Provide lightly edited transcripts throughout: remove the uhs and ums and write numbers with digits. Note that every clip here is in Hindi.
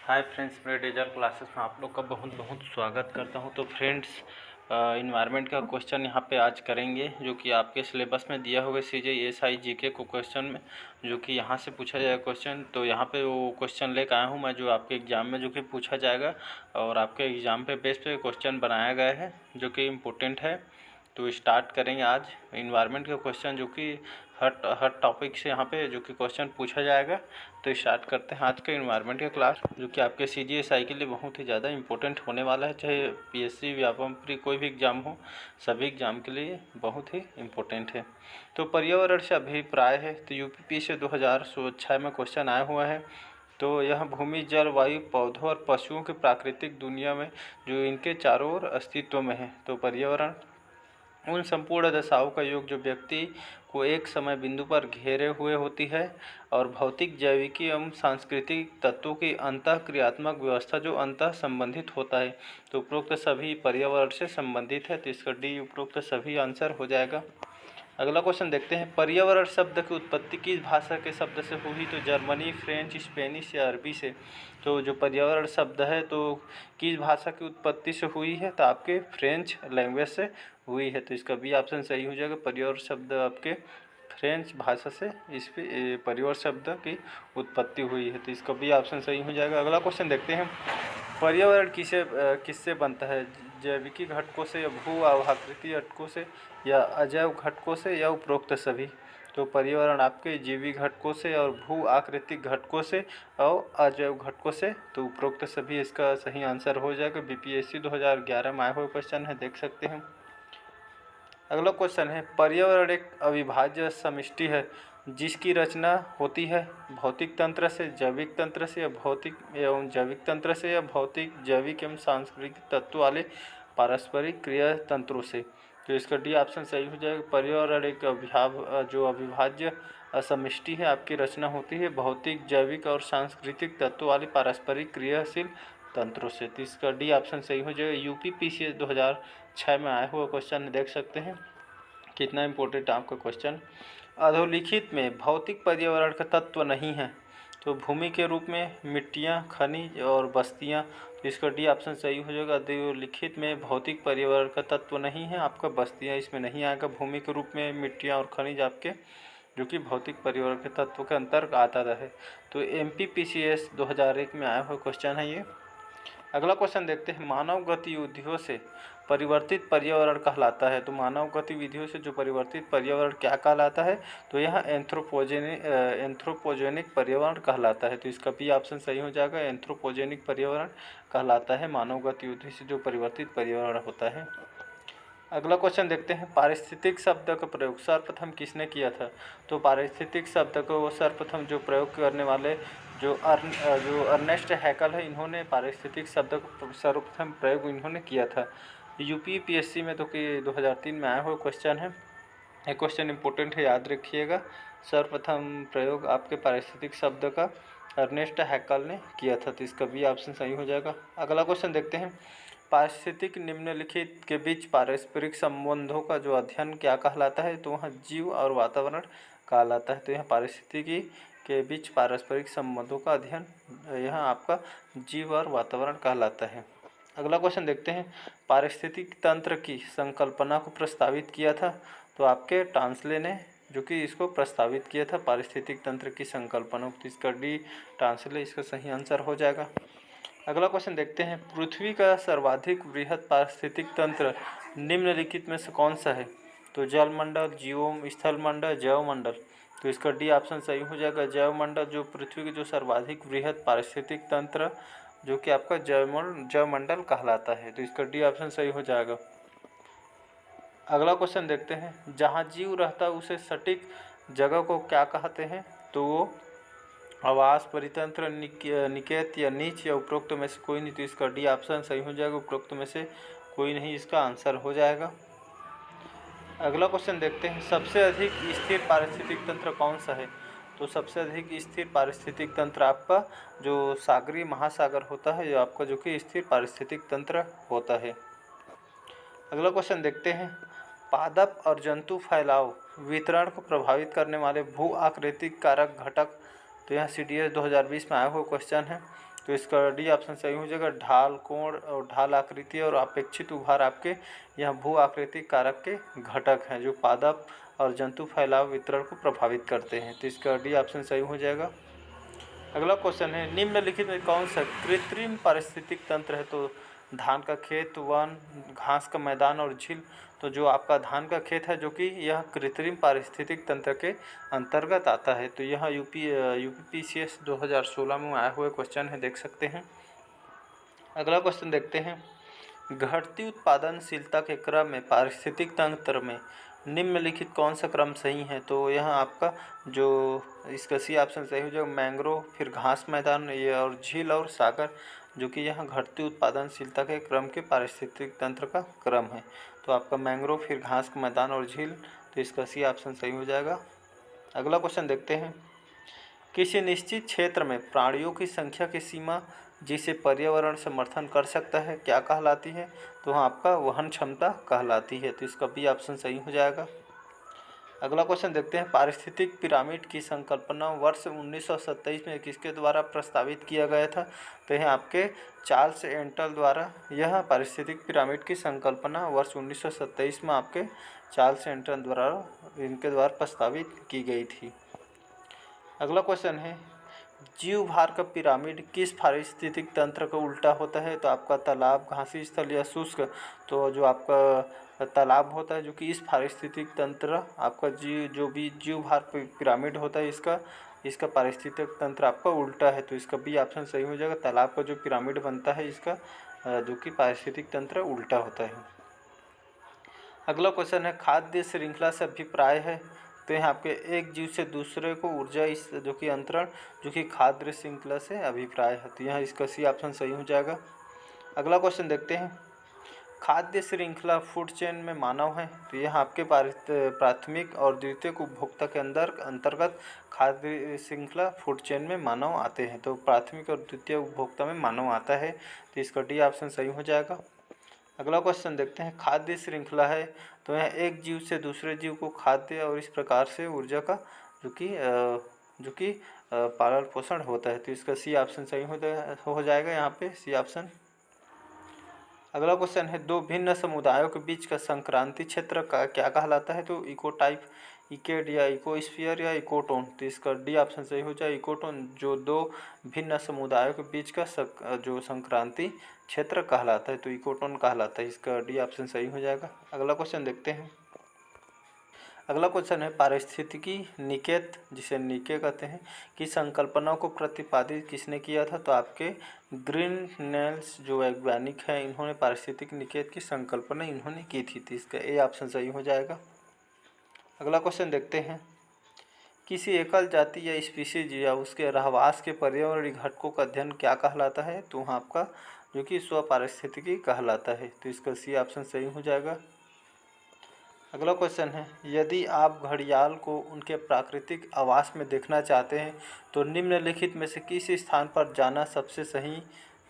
हाय फ्रेंड्स, मेरे डेजर क्लासेस में आप लोग का बहुत बहुत स्वागत करता हूं। तो फ्रेंड्स, इन्वायरमेंट का क्वेश्चन यहां पे आज करेंगे, जो कि आपके सिलेबस में दिया होगा CGSI जीके को क्वेश्चन में, जो कि यहां से पूछा जाएगा क्वेश्चन। तो यहां पे वो क्वेश्चन लेकर आया हूं मैं, जो आपके एग्ज़ाम में जो कि पूछा जाएगा, और आपके एग्ज़ाम पे बेस पे क्वेश्चन बनाया गया है, जो कि इम्पोर्टेंट है। तो स्टार्ट करेंगे आज इन्वायरमेंट का क्वेश्चन, जो कि हर टॉपिक से यहाँ पे जो कि क्वेश्चन पूछा जाएगा। तो स्टार्ट करते हैं आज का इन्वायरमेंट का क्लास, जो कि आपके CGSI के लिए बहुत ही ज़्यादा इंपॉर्टेंट होने वाला है। चाहे PSC व्यापम कोई भी एग्ज़ाम हो, सभी एग्ज़ाम के लिए बहुत ही इम्पोर्टेंट है। तो पर्यावरण से अभिप्राय है, तो UPP से 2006 में क्वेश्चन आया हुआ है। तो यह भूमि, जल, वायु, पौधों और पशुओं की प्राकृतिक दुनिया में जो इनके चारों ओर अस्तित्व में है। तो पर्यावरण उन संपूर्ण दशाओं का योग जो व्यक्ति को एक समय बिंदु पर घेरे हुए होती है, और भौतिक, जैविकी एवं सांस्कृतिक तत्वों की अंतःक्रियात्मक व्यवस्था जो अंतः संबंधित होता है। तो उपरोक्त सभी पर्यावरण से संबंधित है, तो इसका डी उपरोक्त सभी आंसर हो जाएगा। अगला क्वेश्चन देखते हैं, पर्यावरण शब्द की उत्पत्ति किस भाषा के शब्द से हुई? तो जर्मनी, फ्रेंच, स्पेनिश या अरबी से। तो जो पर्यावरण शब्द है तो किस भाषा की उत्पत्ति से हुई है? तो आपके फ्रेंच लैंग्वेज से हुई है, तो इसका बी ऑप्शन सही हो जाएगा। पर्यावरण शब्द आपके फ्रेंच भाषा से इस पे पर्यावरण शब्द की उत्पत्ति हुई है, तो इसका बी ऑप्शन सही हो जाएगा। अगला क्वेश्चन देखते हैं, पर्यावरण किससे बनता है? जैविकी घटकों से या भू आकृति घटकों से या अजैव घटकों से या उपरोक्त सभी। तो पर्यावरण आपके जैविक घटकों से और भू आकृतिक घटकों से और अजैव घटकों से। तो उपरोक्त सभी इसका सही आंसर हो जाएगा। BPSC 2011 में आया हुआ क्वेश्चन है, देख सकते हैं। अगला क्वेश्चन है, पर्यावरण एक अविभाज्य समष्टि है जिसकी रचना होती है भौतिक तंत्र से, जैविक तंत्र से या भौतिक एवं जैविक तंत्र से या भौतिक, जैविक एवं सांस्कृतिक तत्व वाले पारस्परिक क्रिया तंत्रों से। तो इसका डी ऑप्शन सही हो जाएगा। पर्यावरण एक अविभाज्य समष्टि है, आपकी रचना होती है भौतिक, जैविक और सांस्कृतिक तत्व वाले पारस्परिक क्रियाशील तंत्रों से। तो इसका डी ऑप्शन सही हो जाएगा। UPPC 2006 में आया हुआ क्वेश्चन देख सकते हैं, कितना इम्पोर्टेंट आपका क्वेश्चन। अधोलिखित में भौतिक पर्यावरण का तत्व नहीं है? तो भूमि के रूप में मिट्टियाँ, खनिज और बस्तियाँ। तो इसका डी ऑप्शन सही हो जाएगा। अधोलिखित में भौतिक पर्यावरण का तत्व नहीं है, आपका बस्तियाँ इसमें नहीं आएगा। भूमि के रूप में मिट्टियाँ और खनिज आपके जो कि भौतिक पर्यावरण के तत्व के अंतर्गत आता है। तो MPPCS 2001 में आया हुआ क्वेश्चन है ये। अगला क्वेश्चन देखते हैं, मानव गतिविधियों से परिवर्तित पर्यावरण कहलाता है? तो मानव गतिविधियों से जो परिवर्तित पर्यावरण क्या कहलाता है? तो यह एंथ्रोपोजेनिक पर्यावरण कहलाता है। तो इसका बी ऑप्शन सही हो जाएगा। एंथ्रोपोजेनिक पर्यावरण कहलाता है मानव गतिविधि से जो परिवर्तित पर्यावरण होता है। अगला क्वेश्चन देखते हैं, पारिस्थितिक शब्द का प्रयोग सर्वप्रथम किसने किया था? तो पारिस्थितिक शब्द को सर्वप्रथम जो प्रयोग करने वाले जो अर्नेस्ट हैकल है, इन्होंने पारिस्थितिक शब्द को सर्वप्रथम प्रयोग इन्होंने किया था। UPPSC में तो कि 2003 में आया हुआ क्वेश्चन है, ये क्वेश्चन इंपॉर्टेंट है, याद रखिएगा। सर्वप्रथम प्रयोग आपके पारिस्थितिक शब्द का अर्नेस्ट हैकल ने किया था, तो इसका बी ऑप्शन सही हो जाएगा। अगला क्वेश्चन देखते हैं, पारिस्थितिक निम्नलिखित के बीच पारस्परिक संबंधों का जो अध्ययन क्या कहलाता है? तो वहाँ जीव और वातावरण कहलाता है। तो यहाँ पारिस्थितिकी के बीच पारस्परिक संबंधों का अध्ययन यहाँ आपका जीव और वातावरण कहलाता है। अगला क्वेश्चन देखते हैं, पारिस्थितिक तंत्र की संकल्पना को प्रस्तावित किया था? तो आपके टांसले ने जो कि इसको प्रस्तावित किया था पारिस्थितिक तंत्र की संकल्पना। तो इसका डी टांसले इसका सही आंसर हो जाएगा। अगला क्वेश्चन देखते हैं, पृथ्वी का सर्वाधिक वृहद पारिस्थितिक तंत्र निम्नलिखित में से कौन सा है? तो जलमंडल, जीवोम, स्थलमंडल, जैवमंडल। तो इसका डी ऑप्शन सही हो जाएगा। जैवमंडल जो पृथ्वी के जो सर्वाधिक वृहद पारिस्थितिक तंत्र जो कि आपका जैवमंडल कहलाता है। तो इसका डी ऑप्शन सही हो जाएगा। अगला क्वेश्चन देखते हैं, जहाँ जीव रहता है उसे सटीक जगह को क्या कहते हैं? तो वो आवास, परितंत्र, निकेत या नीच या उपरोक्त में से कोई नहीं। तो इसका डी ऑप्शन सही हो जाएगा। उपरोक्त में से कोई नहीं इसका आंसर हो जाएगा। अगला क्वेश्चन देखते हैं, सबसे अधिक स्थिर पारिस्थितिक तंत्र कौन सा है? तो सबसे अधिक स्थिर पारिस्थितिक तंत्र आपका जो सागरीय महासागर होता है, जो आपका जो कि स्थिर पारिस्थितिक तंत्र होता है। अगला क्वेश्चन देखते हैं, पादप और जंतु फैलाव वितरण को प्रभावित करने वाले भू आकृतिक कारक घटक। तो यहाँ CDS 2020 में आया हुआ क्वेश्चन है। तो इसका डी ऑप्शन सही हो जाएगा। ढाल, कोण और ढाल आकृति और अपेक्षित उभार आपके यह भू आकृतिक कारक के घटक हैं जो पादप और जंतु फैलाव वितरण को प्रभावित करते हैं। तो इसका डी ऑप्शन सही हो जाएगा। अगला क्वेश्चन है, निम्नलिखित में कौन सा कृत्रिम पारिस्थितिक तंत्र है? तो धान का खेत, वन, घास का मैदान और झील। तो जो आपका धान का खेत है जो कि यह कृत्रिम पारिस्थितिक तंत्र के अंतर्गत आता है। तो यह यूपीपीसीएस 2016 में आया हुआ क्वेश्चन है, देख सकते हैं। अगला क्वेश्चन देखते हैं, घटती उत्पादनशीलता के क्रम में पारिस्थितिक तंत्र में निम्नलिखित कौन सा क्रम सही है? तो यह आपका जो इसका सी ऑप्शन सही हो जाएगा। मैंग्रोव, फिर घास मैदान, ये और झील और सागर, जो कि यह घटती उत्पादनशीलता के क्रम के पारिस्थितिक तंत्र का क्रम है। तो आपका मैंग्रोव, फिर घास का मैदान और झील, तो इसका सी ऑप्शन सही हो जाएगा। अगला क्वेश्चन देखते हैं, किसी निश्चित क्षेत्र में प्राणियों की संख्या की सीमा जिसे पर्यावरण समर्थन कर सकता है क्या कहलाती है? तो वहाँ आपका वहन क्षमता कहलाती है। तो इसका बी ऑप्शन सही हो जाएगा। अगला क्वेश्चन देखते हैं, पारिस्थितिक पिरामिड की संकल्पना वर्ष 1927 में किसके द्वारा प्रस्तावित किया गया था? तो यह आपके चार्ल्स एंटल द्वारा यह पारिस्थितिक पिरामिड की संकल्पना वर्ष 1927 में आपके चार्ल्स एंटल द्वारा इनके द्वारा प्रस्तावित की गई थी। अगला क्वेश्चन है, जीव भार का पिरामिड किस पारिस्थितिक तंत्र का उल्टा होता है? तो आपका तालाब, घासी स्थल या शुष्क। तो जो आपका तालाब होता है जो कि इस पारिस्थितिक तंत्र आपका जो भी जीव भार पिरामिड होता है इसका पारिस्थितिक तंत्र आपका उल्टा है। तो इसका बी ऑप्शन सही हो जाएगा। तालाब का जो पिरामिड बनता है इसका जो कि पारिस्थितिक तंत्र उल्टा होता है। अगला क्वेश्चन है, खाद्य श्रृंखला से अभिप्राय है? तो यहाँ आपके एक जीव से दूसरे को ऊर्जा इस जो कि अंतरण जो कि खाद्य श्रृंखला से अभिप्राय है। तो यहाँ इसका सी ऑप्शन सही हो जाएगा। अगला क्वेश्चन देखते हैं, खाद्य श्रृंखला फूड चेन में मानव है? तो यह आपके प्राथमिक और द्वितीयक उपभोक्ता के अंतर्गत खाद्य श्रृंखला फूड चेन में मानव आते हैं। तो प्राथमिक और द्वितीय उपभोक्ता में मानव आता है। तो इसका डी ऑप्शन सही हो जाएगा। अगला क्वेश्चन देखते हैं, खाद्य श्रृंखला है तो यह एक जीव से दूसरे जीव को खाद्य और इस प्रकार से ऊर्जा का जो कि पालन पोषण होता है। तो इसका सी ऑप्शन सही हो जाएगा यहाँ पे, सी ऑप्शन। अगला क्वेश्चन है, दो भिन्न समुदायों के बीच का संक्रांति क्षेत्र का क्या कहलाता है? तो इकोटाइप, इकेड या इकोस्फीयर या इकोटोन। तो इसका डी ऑप्शन सही हो जाए, इकोटोन। जो दो भिन्न समुदायों के बीच का जो संक्रांति क्षेत्र कहलाता है तो इकोटोन कहलाता है। इसका डी ऑप्शन सही हो जाएगा। अगला क्वेश्चन देखते हैं, अगला क्वेश्चन है, पारिस्थितिकी निकेत जिसे निके कहते हैं की संकल्पना को प्रतिपादित किसने किया था? तो आपके ग्रीननेल्स जो वैज्ञानिक हैं इन्होंने पारिस्थितिक निकेत की संकल्पना इन्होंने की थी। तो इसका ए ऑप्शन सही हो जाएगा। अगला क्वेश्चन देखते हैं, किसी एकल जाति या स्पीशीज या उसके रहवास के पर्यावरणीय घटकों का अध्ययन क्या कहलाता है? तो वहाँ आपका जो कि स्वपारिस्थितिकी कहलाता है। तो इसका सी ऑप्शन सही हो जाएगा। अगला क्वेश्चन है, यदि आप घड़ियाल को उनके प्राकृतिक आवास में देखना चाहते हैं तो निम्नलिखित में से किस स्थान पर जाना सबसे सही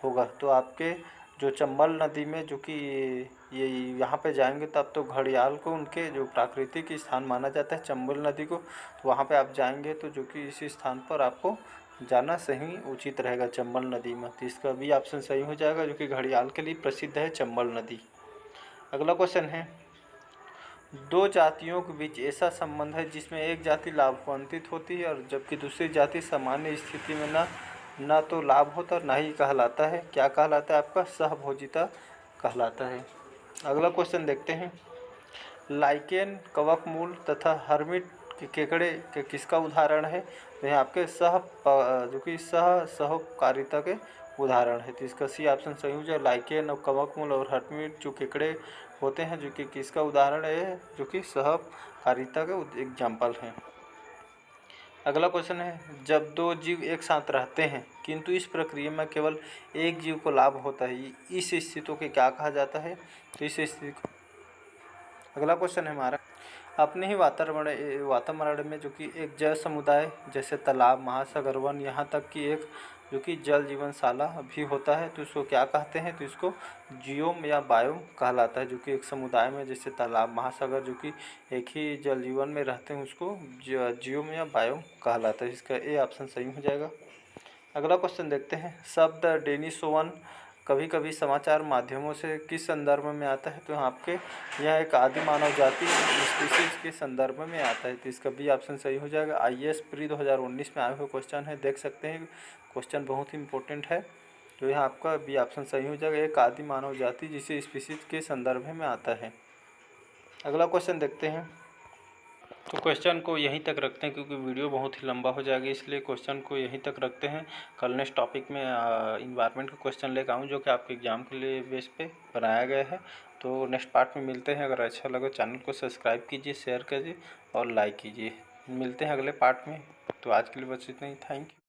होगा? तो आपके जो चंबल नदी में जो कि ये यहाँ पे जाएंगे तब तो घड़ियाल को उनके जो प्राकृतिक स्थान माना जाता है चंबल नदी को, तो वहाँ पे आप जाएंगे तो जो कि इसी स्थान पर आपको जाना सही उचित रहेगा, चंबल नदी में। तो इसका भी ऑप्शन सही हो जाएगा, जो कि घड़ियाल के लिए प्रसिद्ध है चंबल नदी। अगला क्वेश्चन है, दो जातियों के बीच ऐसा संबंध है जिसमें एक जाति लाभान्वित होती है और जबकि दूसरी जाति सामान्य स्थिति में ना तो लाभ होता और ना ही कहलाता है, क्या कहलाता है? आपका सहभोजिता कहलाता है। अगला क्वेश्चन देखते हैं, लाइकेन, कवकमूल तथा हर्मिट केकड़े के किसका उदाहरण है? तो यहाँ आपके जो कि सहकारिता के उदाहरण है। तो इसका सी ऑप्शन सही हो जाए, लाइकेन और कवकमूल और हर्मिट जो केकड़े होते हैं जो कि किसका उदाहरण है? जो कि सहकारिता के एग्जाम्पल हैं। अगला क्वेश्चन है, जब दो जीव एक साथ रहते हैं किंतु इस प्रक्रिया में केवल एक जीव को लाभ होता है, इस स्थिति को क्या कहा जाता है? तो इस स्थिति को। अगला क्वेश्चन है हमारा, अपने ही वातावरण में जो कि एक जैव समुदाय जैसे तालाब, महासागर, वन, यहाँ तक कि एक जो कि जल जीवनशाला भी होता है तो इसको क्या कहते हैं? तो इसको जियोम या बायोम कहलाता है। जो कि एक समुदाय में जैसे तालाब, महासागर जो कि एक ही जल जीवन में रहते हैं उसको जियोम या बायोम कहलाता है। इसका ए ऑप्शन सही हो जाएगा। अगला क्वेश्चन देखते हैं। शब्द डेनिसोवन कभी कभी समाचार माध्यमों से किस संदर्भ में आता है? तो आपके यह एक आदि मानव जाति स्पीसीज के संदर्भ में आता है, तो इसका बी ऑप्शन सही हो जाएगा। IAS प्री 2019 में आए हुए क्वेश्चन है, देख सकते हैं क्वेश्चन बहुत ही इंपॉर्टेंट है, तो यह आपका बी ऑप्शन सही हो जाएगा। एक आदि मानव जाति जिसे स्पीसीज के संदर्भ में आता है। अगला क्वेश्चन देखते हैं। तो क्वेश्चन को यहीं तक रखते हैं क्योंकि वीडियो बहुत ही लंबा हो जाएगा, इसलिए क्वेश्चन को यहीं तक रखते हैं। कल नेक्स्ट टॉपिक में इन्वायरमेंट का क्वेश्चन लेकर आऊँ जो कि आपके एग्जाम के लिए बेस पे बनाया गया है। तो नेक्स्ट पार्ट में मिलते हैं। अगर अच्छा लगे चैनल को सब्सक्राइब कीजिए, शेयर कीजिए और लाइक कीजिए। मिलते हैं अगले पार्ट में। तो आज के लिए बस इतना ही। Thank you.